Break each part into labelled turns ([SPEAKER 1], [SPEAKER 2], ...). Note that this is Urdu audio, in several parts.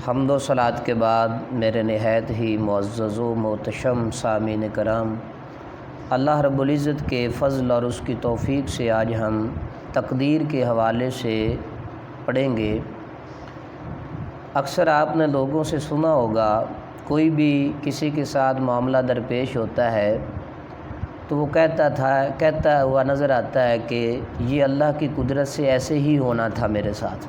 [SPEAKER 1] حمد و صلات کے بعد میرے نہایت ہی معزز و محتشم سامعین کرام، اللہ رب العزت کے فضل اور اس کی توفیق سے آج ہم تقدیر کے حوالے سے پڑھیں گے۔ اکثر آپ نے لوگوں سے سنا ہوگا، کوئی بھی کسی کے ساتھ معاملہ درپیش ہوتا ہے تو وہ کہتا ہوا نظر آتا ہے کہ یہ اللہ کی قدرت سے ایسے ہی ہونا تھا میرے ساتھ۔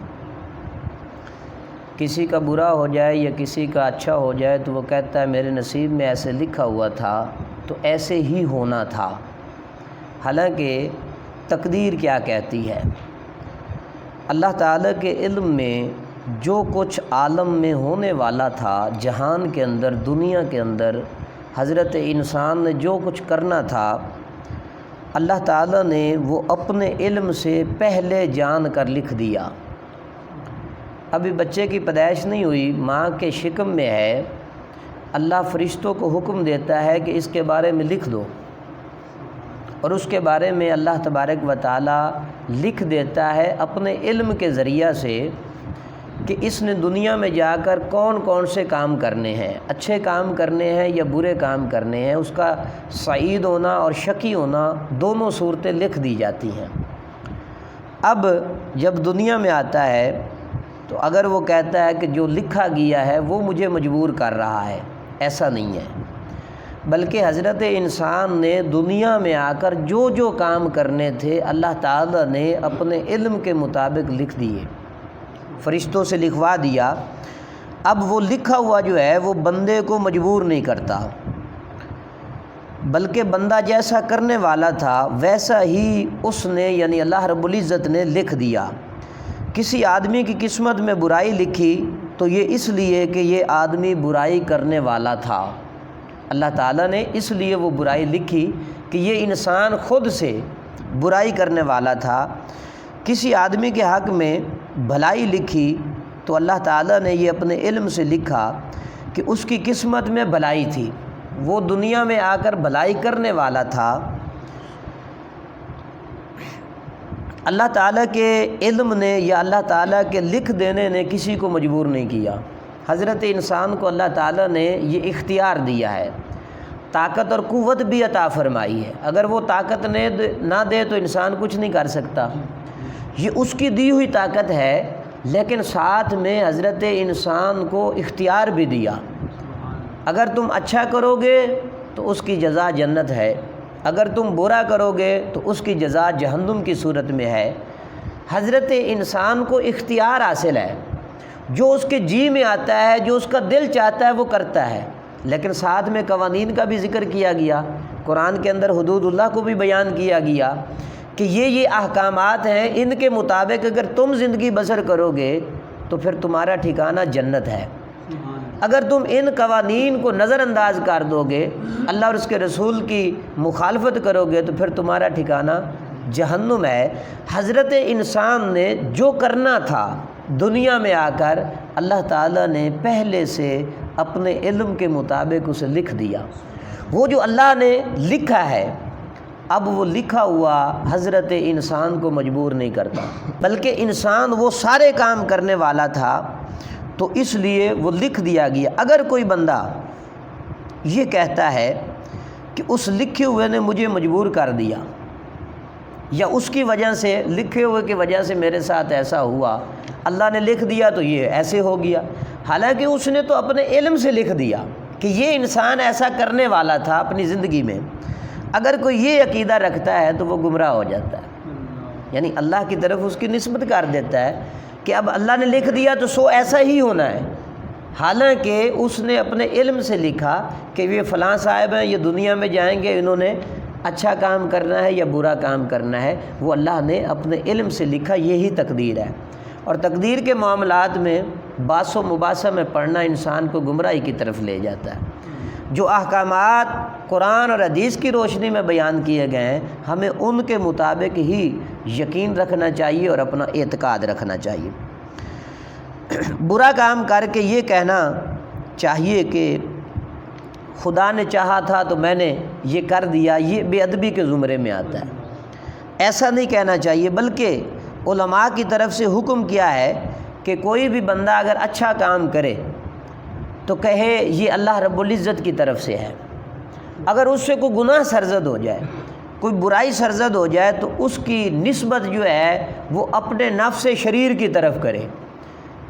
[SPEAKER 1] کسی کا برا ہو جائے یا کسی کا اچھا ہو جائے تو وہ کہتا ہے میرے نصیب میں ایسے لکھا ہوا تھا تو ایسے ہی ہونا تھا۔ حالانکہ تقدیر کیا کہتی ہے؟ اللہ تعالیٰ کے علم میں جو کچھ عالم میں ہونے والا تھا، جہان کے اندر، دنیا کے اندر، حضرت انسان نے جو کچھ کرنا تھا، اللہ تعالیٰ نے وہ اپنے علم سے پہلے جان کر لکھ دیا۔ ابھی بچے کی پیدائش نہیں ہوئی، ماں کے شکم میں ہے، اللہ فرشتوں کو حکم دیتا ہے کہ اس کے بارے میں لکھ دو، اور اس کے بارے میں اللہ تبارک و تعالیٰ لکھ دیتا ہے اپنے علم کے ذریعہ سے کہ اس نے دنیا میں جا کر کون کون سے کام کرنے ہیں، اچھے کام کرنے ہیں یا برے کام کرنے ہیں۔ اس کا سعید ہونا اور شقی ہونا دونوں صورتیں لکھ دی جاتی ہیں۔ اب جب دنیا میں آتا ہے تو اگر وہ کہتا ہے کہ جو لکھا گیا ہے وہ مجھے مجبور کر رہا ہے، ایسا نہیں ہے، بلکہ حضرت انسان نے دنیا میں آ کر جو جو کام کرنے تھے اللہ تعالیٰ نے اپنے علم کے مطابق لکھ دیے، فرشتوں سے لکھوا دیا۔ اب وہ لکھا ہوا جو ہے وہ بندے کو مجبور نہیں کرتا، بلکہ بندہ جیسا کرنے والا تھا ویسا ہی اس نے، یعنی اللہ رب العزت نے لکھ دیا۔ کسی آدمی کی قسمت میں برائی لکھی تو یہ اس لیے کہ یہ آدمی برائی کرنے والا تھا، اللہ تعالیٰ نے اس لیے وہ برائی لکھی کہ یہ انسان خود سے برائی کرنے والا تھا۔ کسی آدمی کے حق میں بھلائی لکھی تو اللہ تعالیٰ نے یہ اپنے علم سے لکھا کہ اس کی قسمت میں بھلائی تھی، وہ دنیا میں آ کر بھلائی کرنے والا تھا۔ اللہ تعالیٰ کے علم نے یا اللہ تعالیٰ کے لکھ دینے نے کسی کو مجبور نہیں کیا۔ حضرت انسان کو اللہ تعالیٰ نے یہ اختیار دیا ہے، طاقت اور قوت بھی عطا فرمائی ہے۔ اگر وہ طاقت نہ دے تو انسان کچھ نہیں کر سکتا، یہ اس کی دی ہوئی طاقت ہے، لیکن ساتھ میں حضرت انسان کو اختیار بھی دیا۔ اگر تم اچھا کرو گے تو اس کی جزا جنت ہے، اگر تم برا کرو گے تو اس کی جزا جہنم کی صورت میں ہے۔ حضرت انسان کو اختیار حاصل ہے، جو اس کے جی میں آتا ہے، جو اس کا دل چاہتا ہے وہ کرتا ہے، لیکن ساتھ میں قوانین کا بھی ذکر کیا گیا، قرآن کے اندر حدود اللہ کو بھی بیان کیا گیا کہ یہ احکامات ہیں، ان کے مطابق اگر تم زندگی بسر کرو گے تو پھر تمہارا ٹھکانہ جنت ہے۔ اگر تم ان قوانین کو نظر انداز کر دو گے، اللہ اور اس کے رسول کی مخالفت کرو گے تو پھر تمہارا ٹھکانہ جہنم ہے۔ حضرت انسان نے جو کرنا تھا دنیا میں آ کر اللہ تعالیٰ نے پہلے سے اپنے علم کے مطابق اسے لکھ دیا۔ وہ جو اللہ نے لکھا ہے، اب وہ لکھا ہوا حضرت انسان کو مجبور نہیں کرتا، بلکہ انسان وہ سارے کام کرنے والا تھا تو اس لیے وہ لکھ دیا گیا۔ اگر کوئی بندہ یہ کہتا ہے کہ اس لکھے ہوئے نے مجھے مجبور کر دیا، یا اس کی وجہ سے، لکھے ہوئے کی وجہ سے میرے ساتھ ایسا ہوا، اللہ نے لکھ دیا تو یہ ایسے ہو گیا، حالانکہ اس نے تو اپنے علم سے لکھ دیا کہ یہ انسان ایسا کرنے والا تھا اپنی زندگی میں۔ اگر کوئی یہ عقیدہ رکھتا ہے تو وہ گمراہ ہو جاتا ہے، یعنی اللہ کی طرف اس کی نسبت کر دیتا ہے کہ اب اللہ نے لکھ دیا تو سو ایسا ہی ہونا ہے، حالانکہ اس نے اپنے علم سے لکھا کہ یہ فلاں صاحب ہیں، یہ دنیا میں جائیں گے، انہوں نے اچھا کام کرنا ہے یا برا کام کرنا ہے، وہ اللہ نے اپنے علم سے لکھا، یہی تقدیر ہے۔ اور تقدیر کے معاملات میں باس و مباحثہ میں پڑھنا انسان کو گمراہی کی طرف لے جاتا ہے۔ جو احکامات قرآن اور حدیث کی روشنی میں بیان کیے گئے ہیں، ہمیں ان کے مطابق ہی یقین رکھنا چاہیے اور اپنا اعتقاد رکھنا چاہیے۔ برا کام کر کے یہ کہنا چاہیے کہ خدا نے چاہا تھا تو میں نے یہ کر دیا، یہ بے ادبی کے زمرے میں آتا ہے، ایسا نہیں کہنا چاہیے، بلکہ علماء کی طرف سے حکم کیا ہے کہ کہ کوئی بھی بندہ اگر اچھا کام کرے تو کہے یہ اللہ رب العزت کی طرف سے ہے، اگر اس سے کوئی گناہ سرزد ہو جائے، کوئی برائی سرزد ہو جائے تو اس کی نسبت جو ہے وہ اپنے نفس شریر کی طرف کرے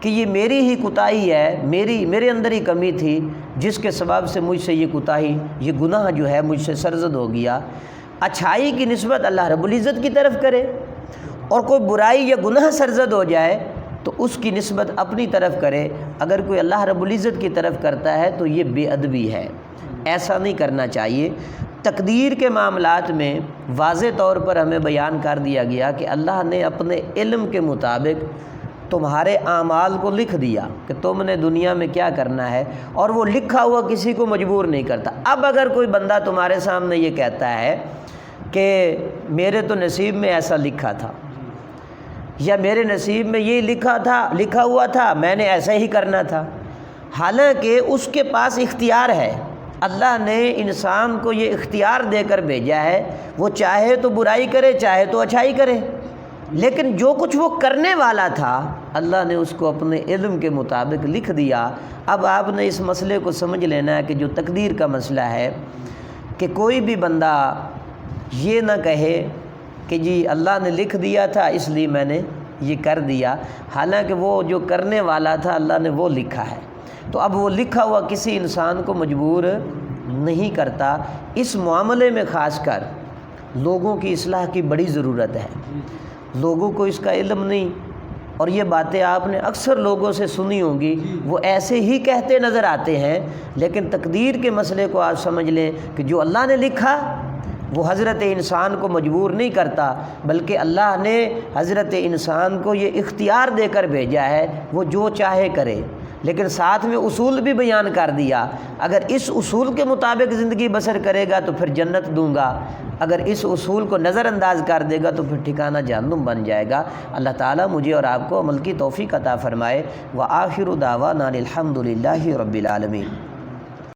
[SPEAKER 1] کہ یہ میری ہی کوتاہی ہے، میرے اندر ہی کمی تھی جس کے سبب سے مجھ سے یہ کوتاہی، یہ گناہ جو ہے مجھ سے سرزد ہو گیا۔ اچھائی کی نسبت اللہ رب العزت کی طرف کرے، اور کوئی برائی یا گناہ سرزد ہو جائے تو اس کی نسبت اپنی طرف کرے۔ اگر کوئی اللہ رب العزت کی طرف کرتا ہے تو یہ بے ادبی ہے، ایسا نہیں کرنا چاہیے۔ تقدیر کے معاملات میں واضح طور پر ہمیں بیان کر دیا گیا کہ اللہ نے اپنے علم کے مطابق تمہارے اعمال کو لکھ دیا کہ تم نے دنیا میں کیا کرنا ہے، اور وہ لکھا ہوا کسی کو مجبور نہیں کرتا۔ اب اگر کوئی بندہ تمہارے سامنے یہ کہتا ہے کہ میرے تو نصیب میں ایسا لکھا تھا، یا میرے نصیب میں یہ لکھا ہوا تھا، میں نے ایسا ہی کرنا تھا، حالانکہ اس کے پاس اختیار ہے۔ اللہ نے انسان کو یہ اختیار دے کر بھیجا ہے، وہ چاہے تو برائی کرے، چاہے تو اچھائی کرے، لیکن جو کچھ وہ کرنے والا تھا اللہ نے اس کو اپنے علم کے مطابق لکھ دیا۔ اب آپ نے اس مسئلے کو سمجھ لینا ہے کہ جو تقدیر کا مسئلہ ہے کہ کوئی بھی بندہ یہ نہ کہے کہ جی اللہ نے لکھ دیا تھا اس لیے میں نے یہ کر دیا، حالانکہ وہ جو کرنے والا تھا اللہ نے وہ لکھا ہے۔ تو اب وہ لکھا ہوا کسی انسان کو مجبور نہیں کرتا۔ اس معاملے میں خاص کر لوگوں کی اصلاح کی بڑی ضرورت ہے۔ لوگوں کو اس کا علم نہیں، اور یہ باتیں آپ نے اکثر لوگوں سے سنی ہوں گی، وہ ایسے ہی کہتے نظر آتے ہیں، لیکن تقدیر کے مسئلے کو آپ سمجھ لیں کہ جو اللہ نے لکھا وہ حضرت انسان کو مجبور نہیں کرتا، بلکہ اللہ نے حضرت انسان کو یہ اختیار دے کر بھیجا ہے وہ جو چاہے کرے، لیکن ساتھ میں اصول بھی بیان کر دیا۔ اگر اس اصول کے مطابق زندگی بسر کرے گا تو پھر جنت دوں گا، اگر اس اصول کو نظر انداز کر دے گا تو پھر ٹھکانہ جہنم بن جائے گا۔ اللہ تعالیٰ مجھے اور آپ کو عمل کی توفیق عطا فرمائے۔ وآخر دعوانا الحمد للہ رب العالمین۔